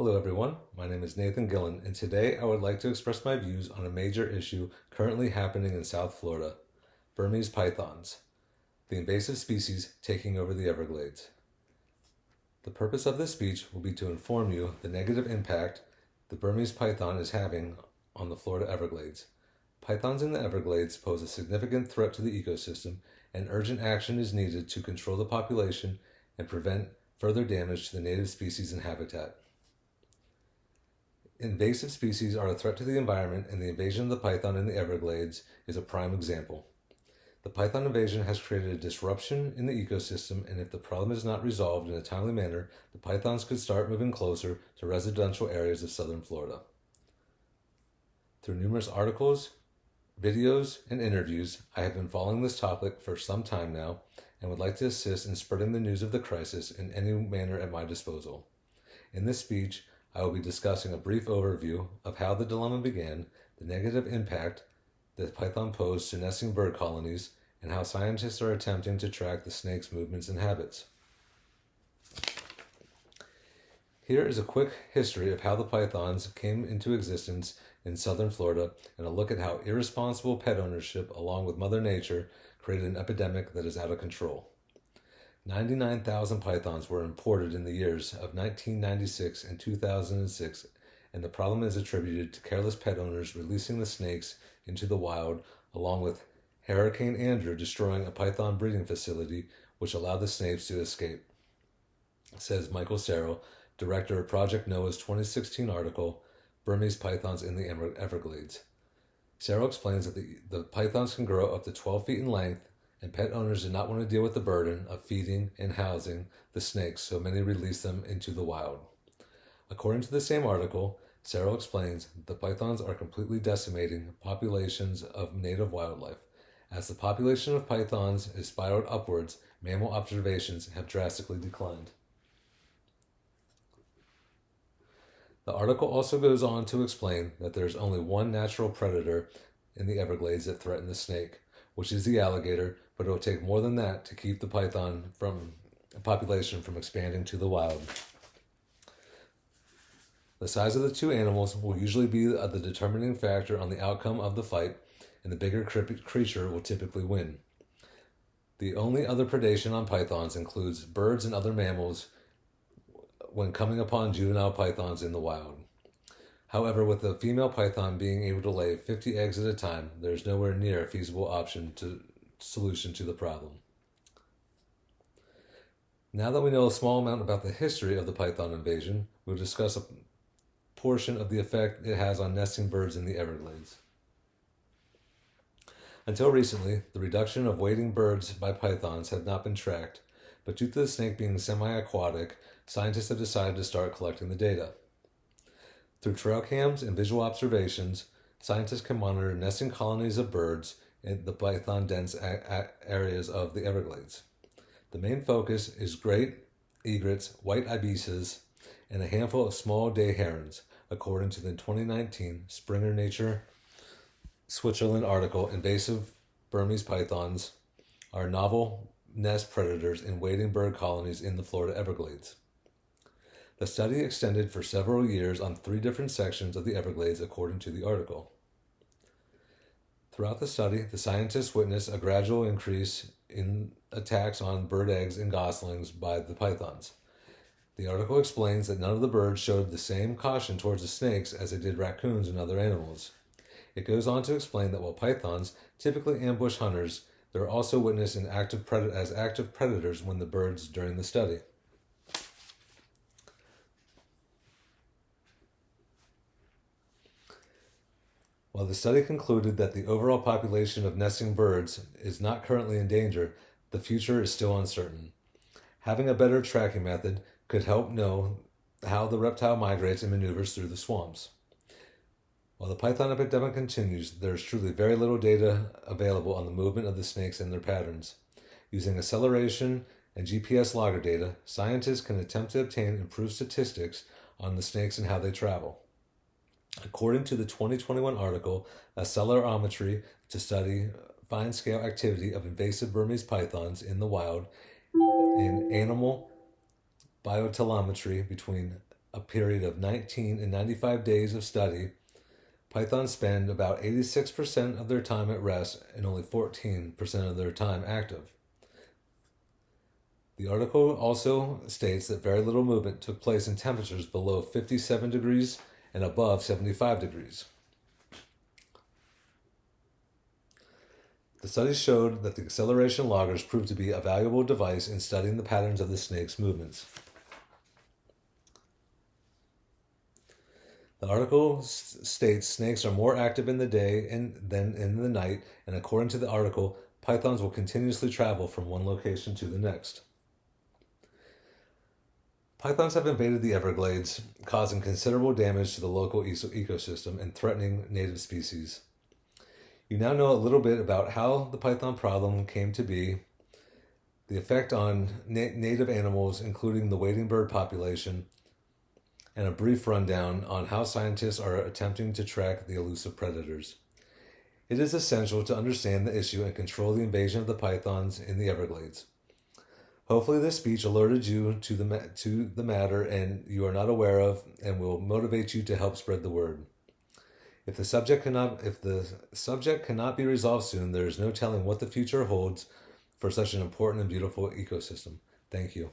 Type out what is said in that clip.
Hello, everyone. My name is Nathan Gillen, and today I would like to express my views on a major issue currently happening in South Florida: Burmese pythons, the invasive species taking over the Everglades. The purpose of this speech will be to inform you the negative impact the Burmese python is having on the Florida Everglades. Pythons in the Everglades pose a significant threat to the ecosystem, and urgent action is needed to control the population and prevent further damage to the native species and habitat. Invasive species are a threat to the environment, and the invasion of the python in the Everglades is a prime example. The python invasion has created a disruption in the ecosystem, and if the problem is not resolved in a timely manner, the pythons could start moving closer to residential areas of southern Florida. Through numerous articles, videos, and interviews, I have been following this topic for some time now and would like to assist in spreading the news of the crisis in any manner at my disposal. In this speech, I will be discussing a brief overview of how the dilemma began, the negative impact that python posed to nesting bird colonies, and how scientists are attempting to track the snake's movements and habits. Here is a quick history of how the pythons came into existence in southern Florida, and a look at how irresponsible pet ownership, along with Mother Nature, created an epidemic that is out of control. 99,000 pythons were imported in the years of 1996 and 2006, and the problem is attributed to careless pet owners releasing the snakes into the wild, along with Hurricane Andrew destroying a python breeding facility, which allowed the snakes to escape, says Michael Serrell, director of Project NOAA's 2016 article, Burmese Pythons in the Everglades. Serrell explains that the pythons can grow up to 12 feet in length, and pet owners did not want to deal with the burden of feeding and housing the snakes, so many released them into the wild. According to the same article, Serrell explains that the pythons are completely decimating populations of native wildlife. As the population of pythons is spiraled upwards, mammal observations have drastically declined. The article also goes on to explain that there is only one natural predator in the Everglades that threatens the snake, which is the alligator, but it will take more than that to keep the python population from expanding to the wild. The size of the two animals will usually be the determining factor on the outcome of the fight, and the bigger creature will typically win. The only other predation on pythons includes birds and other mammals when coming upon juvenile pythons in the wild. However, with the female python being able to lay 50 eggs at a time, there is nowhere near a feasible solution to the problem. Now that we know a small amount about the history of the python invasion, we'll discuss a portion of the effect it has on nesting birds in the Everglades. Until recently, the reduction of wading birds by pythons had not been tracked, but due to the snake being semi-aquatic, scientists have decided to start collecting the data. Through trail cams and visual observations, scientists can monitor nesting colonies of birds in the python-dense areas of the Everglades. The main focus is great egrets, white ibises, and a handful of small day herons, according to the 2019 Springer Nature Switzerland article. Invasive Burmese pythons are novel nest predators in wading bird colonies in the Florida Everglades. The study extended for several years on 3 different sections of the Everglades, according to the article. Throughout the study, the scientists witnessed a gradual increase in attacks on bird eggs and goslings by the pythons. The article explains that none of the birds showed the same caution towards the snakes as they did raccoons and other animals. It goes on to explain that while pythons typically ambush hunters, they are also witnessed as active predators when the birds during the study. While the study concluded that the overall population of nesting birds is not currently in danger, the future is still uncertain. Having a better tracking method could help know how the reptile migrates and maneuvers through the swamps. While the python epidemic continues, there is truly very little data available on the movement of the snakes and their patterns. Using acceleration and GPS logger data, scientists can attempt to obtain improved statistics on the snakes and how they travel. According to the 2021 article, accelerometry to study fine-scale activity of invasive Burmese pythons in the wild, and animal biotelemetry between a period of 19 and 95 days of study, pythons spend about 86% of their time at rest and only 14% of their time active. The article also states that very little movement took place in temperatures below 57 degrees and above 75 degrees. The study showed that the acceleration loggers proved to be a valuable device in studying the patterns of the snake's movements. The article states snakes are more active in the day than in the night, and according to the article, pythons will continuously travel from one location to the next. Pythons have invaded the Everglades, causing considerable damage to the local ecosystem and threatening native species. You now know a little bit about how the python problem came to be, the effect on native animals, including the wading bird population, and a brief rundown on how scientists are attempting to track the elusive predators. It is essential to understand the issue and control the invasion of the pythons in the Everglades. Hopefully this speech alerted you to the matter and you are not aware of, and will motivate you to help spread the word. If the subject cannot be resolved soon, there is no telling what the future holds for such an important and beautiful ecosystem. Thank you.